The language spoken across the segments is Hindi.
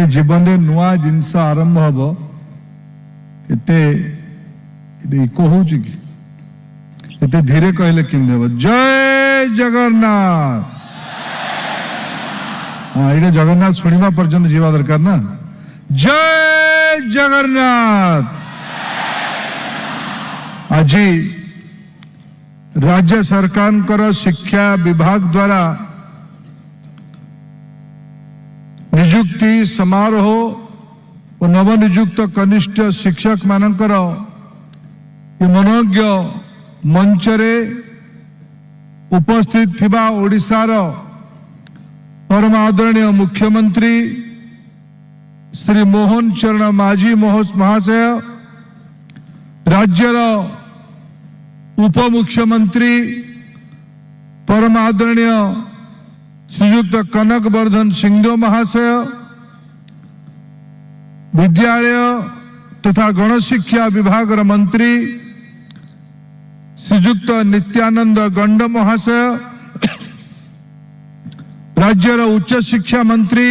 जीवन में नुआ जिनस आरंभ हम एते इको हो एते धीरे कहले किम देव जय जगन्नाथ। हाँ ये जगन्नाथ शुणा पर्यंत जीवा दरकार ना। जय जगन्नाथ। आज राज्य सरकार शिक्षा विभाग द्वारा नियुक्ति समारोह और नवनियुक्त कनिष्ठ शिक्षक मानकर मनोज्ञ मंचरे उपस्थित थिबा ओडिशार परम आदरणीय मुख्यमंत्री श्री मोहन चरण माझी महाशय, राज्यर उपमुख्यमंत्री परम आदरणीय श्रीयुक्त कनक वर्धन सिंहदेव महाशय, विद्यालय तथा गणशिक्षा विभाग मंत्री श्रीयुक्त नित्यानंद गंड महाशय, राज्यर उच्च शिक्षा मंत्री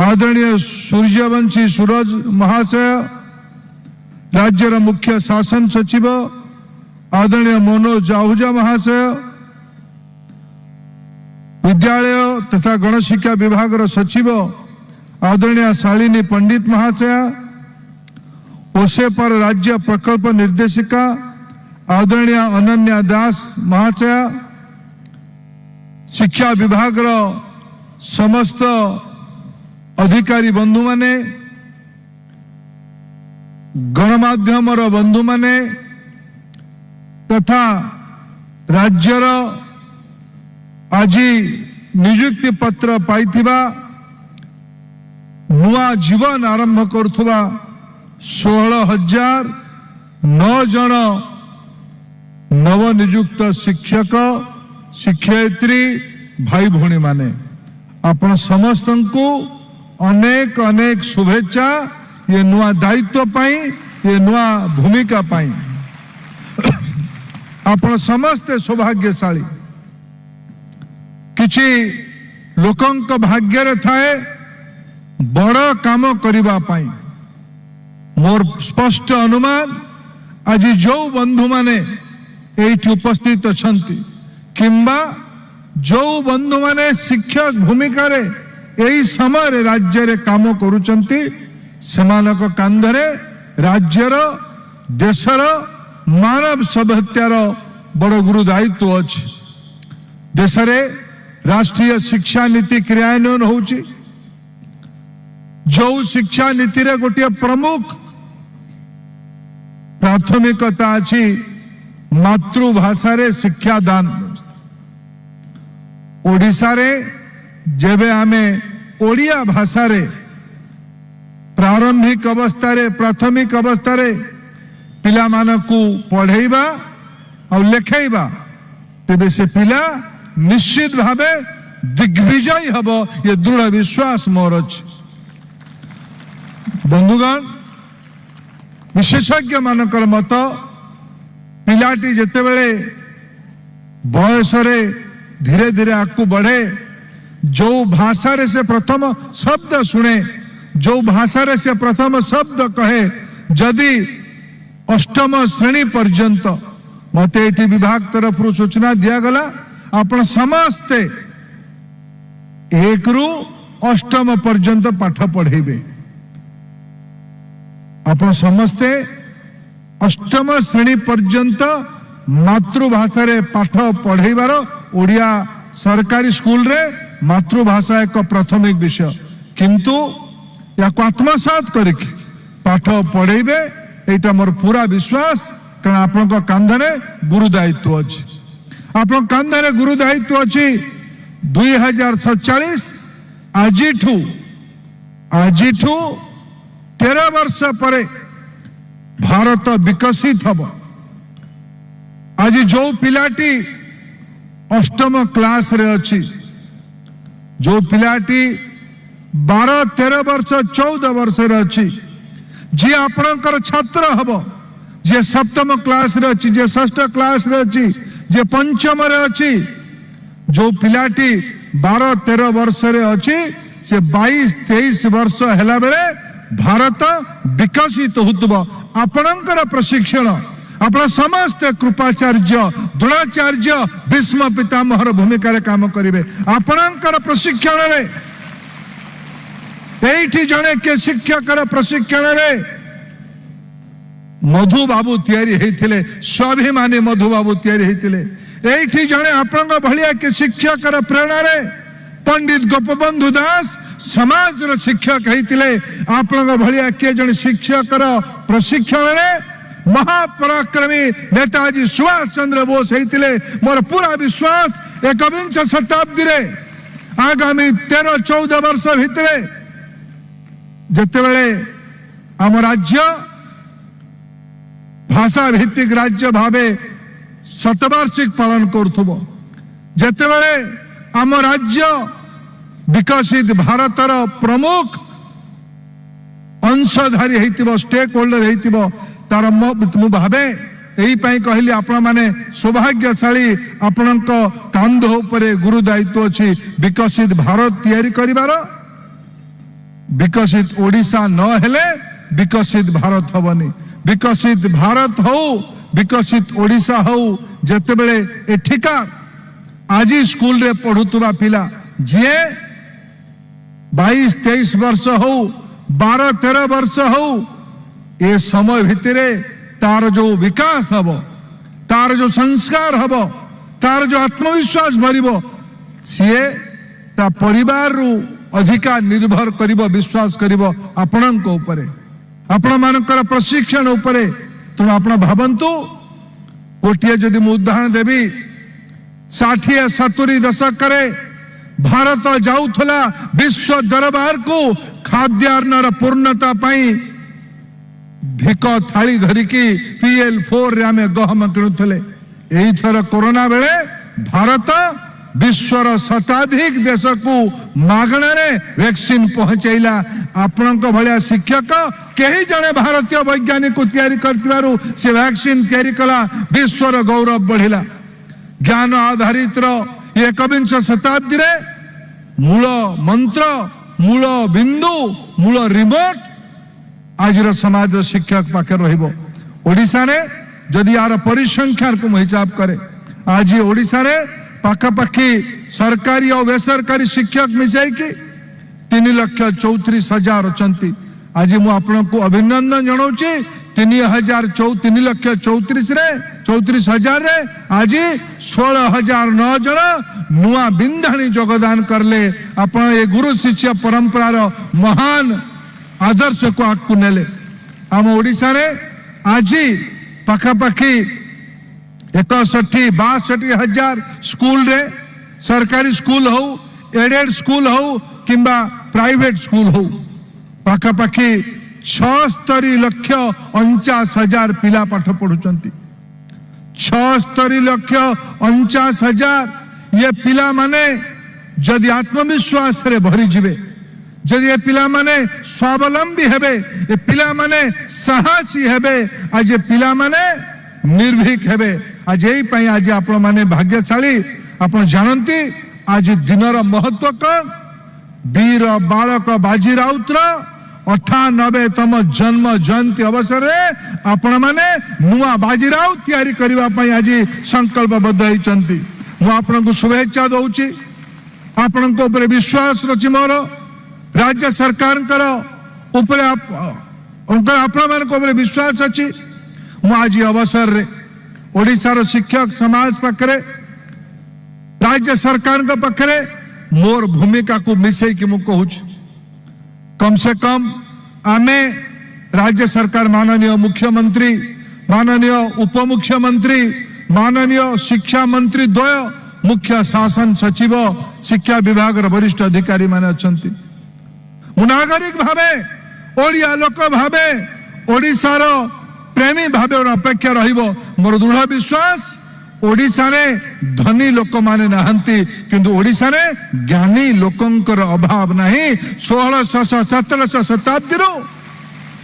आदरणीय सूर्यवंशी सूरज महाशय, राज्यर मुख्य शासन सचिव आदरणीय मनोज आहूजा महाशय, विद्यालय तथा गणशिक्षा विभाग सचिव आदरणीय शालिनी पंडित महाशय, ओसे पर राज्य प्रकल्प निर्देशिका आदरणीय अनन्या दास महाशय, शिक्षा विभाग समस्त अधिकारी बंधु माने, गणमाध्यम बंधु माने तथा राज्यर आज नियुक्ति पत्र पाई नुआ जीवन आरंभ करुवा 16,009 जन नवनियुक्त शिक्षक शिक्षयित्री भाई भौणी माने आपण समस्त को अनेक अनेक शुभेच्छा ये नुआ दायित्व पाई ये नुआ भूमिका पाई आपण समस्ते सौभाग्यशाली। किछि लोकंक भाग्य थाए बड़ काम करिबा पाई। मोर स्पष्ट अनुमान आज जो बंधु माने एठी उपस्थित अछंती किंबा जो बंधु माने शिक्षक भूमिका रे एई समय रे राज्य रे काम करूचंती सेमानक कांधरे राज्यर देशर मानव सभ्यतार बड़ गुरु दायित्व अछि। देश रे राष्ट्रीय शिक्षा नीति क्रियान्वयन होउची। जो शिक्षा नीति रे गोटे प्रमुख प्राथमिकता अछि मातृभाषा रे शिक्षा दान। ओडिशा रे जेबे आमे ओडिया भाषा रे प्रारंभिक अवस्था रे प्राथमिक अवस्था रे पिला मानकू पढ़ेबा और लिखेबा तेबे से पिला निश्चित भावे दिग्विजय हब ये दृढ़ विश्वास मोर अछि। बंधुगण विशेषज्ञ मानकर मत पिलाटी जेतेबेले बयस रे धीरे धीरे आगू बढ़े जो भाषा रे से प्रथम शब्द सुने जो भाषा रे से प्रथम शब्द कहे जदि अष्टम श्रेणी पर्यंत मते एटी विभाग तरफ सूचना दिया गला आपण समस्ते 1 रु 8 पर्यंत पाठ पढ़ेबे। आपण समस्ते 8 श्रेणी पर्यंत मातृभाषा रे पाठ पढ़ेबार ओडिया सरकारी स्कूल रे मातृभाषा एक प्राथमिक विषय किंतु या आत्मसात करके पाठ पढ़ेबे एटा मोर पूरा विश्वास। कारण आपण कांधरे गुरु दायित्व अछि। आपण कांधरे गुरु दायित्व अछि। 2047 आजिठू 13 वर्ष परे भारत विकसित हब। आज जो पिलाटी 8म क्लास रे अछि जो पिलाटी 12-13 वर्ष 14 वर्ष रे अछि जी आपणकर छात्र हब जे 7म क्लास रे अछि जे 6ठ क्लास रे अछि जे 5म रे अछि जो पिलाटी 12-13 वर्ष रे अछि से 22-23 वर्ष हैला बेले भारत विकसित होतबो आपणकर प्रशिक्षण आपण समस्त कृपाचार्य द्रोणाचार्य भीष्म पितामहर भूमिका काम करिवे आपणकर प्रशिक्षण रे एठी जने के शिक्षकर प्रशिक्षण रे मधु बाबू तैयारी हेतिले स्वाभिमानी मधु बाबू तैयारी हेतिले एठी जने आपन भलिया के शिक्षकर प्रेरणा रे पंडित गोपबंधु दास समाज रो शिक्षक हेतिले आपन भलिया के जने शिक्षकर प्रशिक्षण रे महापराक्रमी नेताजी सुभाष चंद्र बोस हेतिले मोर पूरा विश्वास 21 शताब्दी रे आगामी 13-14 वर्ष भितरे जते बेले आम राज्य भाषा भित्तिक राज्य भावे शतवार्षिक पालन करुथबो जते बेले आम राज्य विकसित भारतर प्रमुख अंशधारी हेतिबो स्टेक होल्डर हेतिबो तार मु भावे एही पई कहली आपण माने सौभाग्यशाली आपणक कांध उपरे गुरु दायित्व अछि विकसित भारत तैयारी करिवार विकसित ओडिशा न हेले विकसित भारत हबनी विकसित भारत हो विकसित ओडिशा हो जते बेले एठिकार आज स्कूल रे पढुतबा पिला जे 22-23 वर्ष हो 12-13 वर्ष हो ए समय भितरे तार जो विकास हब तार जो संस्कार हब तार जो आत्मविश्वास भरिबो सीए ता परिवार रु अधिका निर्भर करिबो विश्वास करिबो आपणक उपरे आपण मानकर प्रशिक्षण उपरे तुम आपण भावंतु गोटिए जदि मु उदाहरण देबी 60-70 दशक करे भारत जाउथला विश्व दरबार को खाद्यान्नर पूर्णता पाई भिक थाली धरिकी PL4 रे आमे गहम किणुथले एही थर कोरोना बेले भारत विश्वर शताधिक देश को मागणारे वैक्सीन पहुंचैला आपणक भलिया शिक्षक केही जने भारतीय वैज्ञानिक को तैयारी करतिबारु से वैक्सीन तैयारी कला विश्वर गौरव बढ़िला ज्ञान आधारित 21 शताब्दी रे मूल मंत्र मूल बिंदु मूल रिमोट आज समाज शिक्षक पाखे रहिबो ओडिसा रे जदि यार परिसंख्यान को हिसाब करे आज ओडिसा रे पाखापाखि सरकारी और बेसरकारी शिक्षक मिसाई कि 3,34,000 अच्छा आज मु आपको अभिनंदन जनाऊँगी 3,34,000 रे आज 16,009 जन नुआ बिंधाणी योगदान करले आपण ये गुरु शिष्य परंपरार महान आदर्श को आगू नेले आम ओडिशा रे आज पाखापाखि 61-62,000 स्कूल रे सरकारी स्कूल हो एडेड स्कूल हो किंबा प्राइवेट स्कूल हो पाखापाखि 76,49,000 पिला पाठ पढ़ुचंती 76,49,000 ये पिला माने जदि आत्मविश्वास रे भरी जिवे जदि ये पिला माने स्वावलंबी हेबे ये पिला माने साहसी हेबे आज ये पिला माने निर्भीक हेबे आज यही पाई आज आपण माने भाग्यशाली आपण जानती आज दिनर महत्व कौन वीर बालक बाजी राउतर 98तम जन्म जयंती अवसर रे आपण माने नुआ बाजी राउत तैयारी करबा पाई आज संकल्पबद्ध होइचंती मु आपण को शुभेच्छा दउची आपण को ऊपर विश्वास रछि मोर राज्य सरकार करो ऊपर उनका आपण मान को ऊपर विश्वास अछि मु आज अवसर रे ओडिशार शिक्षक समाज पाखरे राज्य सरकार पाखरे मोर भूमिका को मिसई कि मु कहूँ कम से कम आमे राज्य सरकार माननीय मुख्यमंत्री माननीय उपमुख्यमंत्री माननीय शिक्षा मंत्री द्वय मुख्य शासन सचिव शिक्षा विभाग वरिष्ठ अधिकारी माने अछंती मु नागरिक भावे ओडिया लोक भावे ओडिशार प्रेमी भावे अपेक्षा रहिबो मोर दृढ़ विश्वास ओडिशा रे धनी लोक माने नाहंती किंतु ओडिशा रे ज्ञानी लोकंकर अभाव नहीं 1600-1700 शताब्दी रो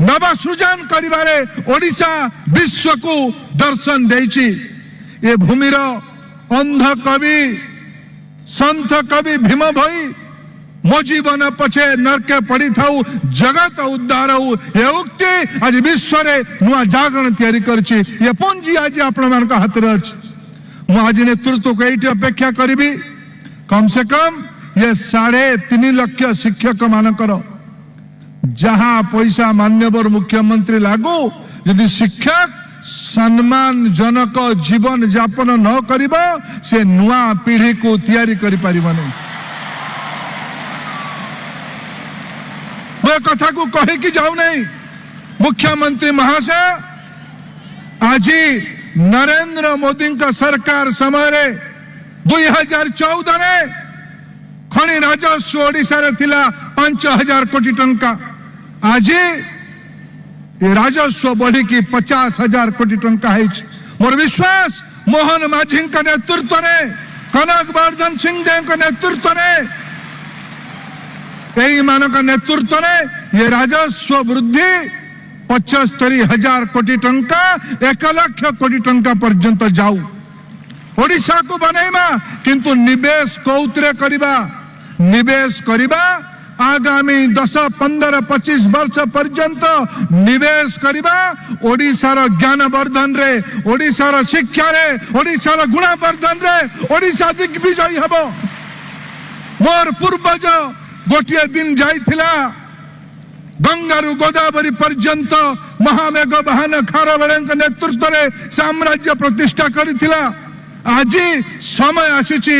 नव सृजन करिबारे ओडिशा विश्व को दर्शन देइछि ए भूमिर अंध कवि संत कवि भीम भई मो जीवन पछे नरके पड़ी थाऊ जगत उद्धार हो ये उक्ति आज विश्व रे नुआ जागरण तैयारी करछि ये पुंजी आज आपण मान का हाथ रे अछि मु आज नेतृत्व को एठी अपेक्षा करिबी कम से कम ये 3.5 लाख शिक्षक मानकर जहां पैसा मान्यवर मुख्यमंत्री लागू यदि शिक्षक सम्मान जनक जीवन यापन न करिबो से नुआ पीढ़ी को तैयारी करि परिबो नहीं मैं कथा को कहे कि जाऊ नहीं मुख्यमंत्री महाशय आज नरेंद्र मोदी का सरकार समय 2014 रे खनि राजस्व ओडिशा रे थिला 5,000 कोटी टंका आज ये राजस्व बढ़ी की 50,000 कोटी टंका है मोर विश्वास मोहन माझी का नेतृत्व रे कनक वर्धन सिंह देव का नेतृत्व रे यही मान का नेतृत्व रे ये राजस्व वृद्धि 75,000 कोटी टंका 1 लाख कोटी टंका पर्यंत जाऊ ओडिशा को बनैमा किंतु निवेश कौतरे करिबा निवेश करिबा आगामी 10, 15, 25 वर्ष पर्यंत निवेश करिबा ओडिशार ज्ञान वर्धन रे ओडिशार शिक्षा रे ओडिशार गुणवर्धन रे ओडिशा दिग्विजयी हबो मोर पूर्वज गोटिए दिन जाइथिला गंगारू गोदावरी पर्यंत महामेघ बहान खारवेल नेतृत्व रे साम्राज्य प्रतिष्ठा करिथिला आज समय आसीछि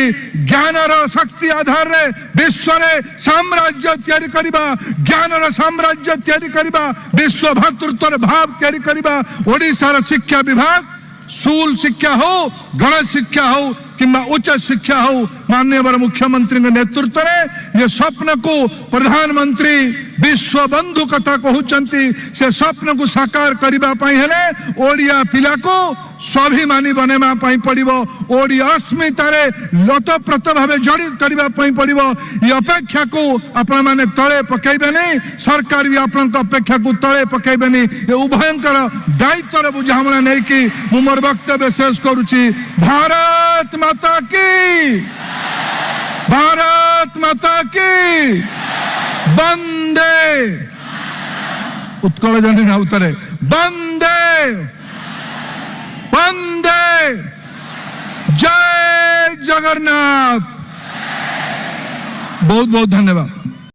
ज्ञानर शक्ति आधार रे विश्व रे साम्राज्य तैयारी करिबा ज्ञानर साम्राज्य तैयारी करिबा विश्व भातृत्वर भाव तैयारी करिबा ओडिशार शिक्षा विभाग स्कूल शिक्षा हो गणित शिक्षा हो किंबा उच्च शिक्षा हो माननीय मुख्यमंत्री के नेतृत्व में ये स्वप्न को प्रधानमंत्री विश्व बंधु कथा कहउचंती से स्वप्न को साकार करिबा पई हेले ओडिया पिला को स्वाभिमानी बनेमा पई पड़िबो ओडिया अस्मिता रे लतप्रत भावे जड़ित करिबा पई पड़िबो ये अपेक्षा को आपण माने तळे पकेइबे नहीं सरकार भी आपण को अपेक्षा को तळे पकेइबे नहीं ये उभयंकर दायित्व रे बुझामणा नै कि मु मोर वक्तव्य शेष करूची भारत माता की भारत माता की वंदे उत्कल जननी ना उतरे वंदे वंदे जय जगन्नाथ बहुत बहुत धन्यवाद।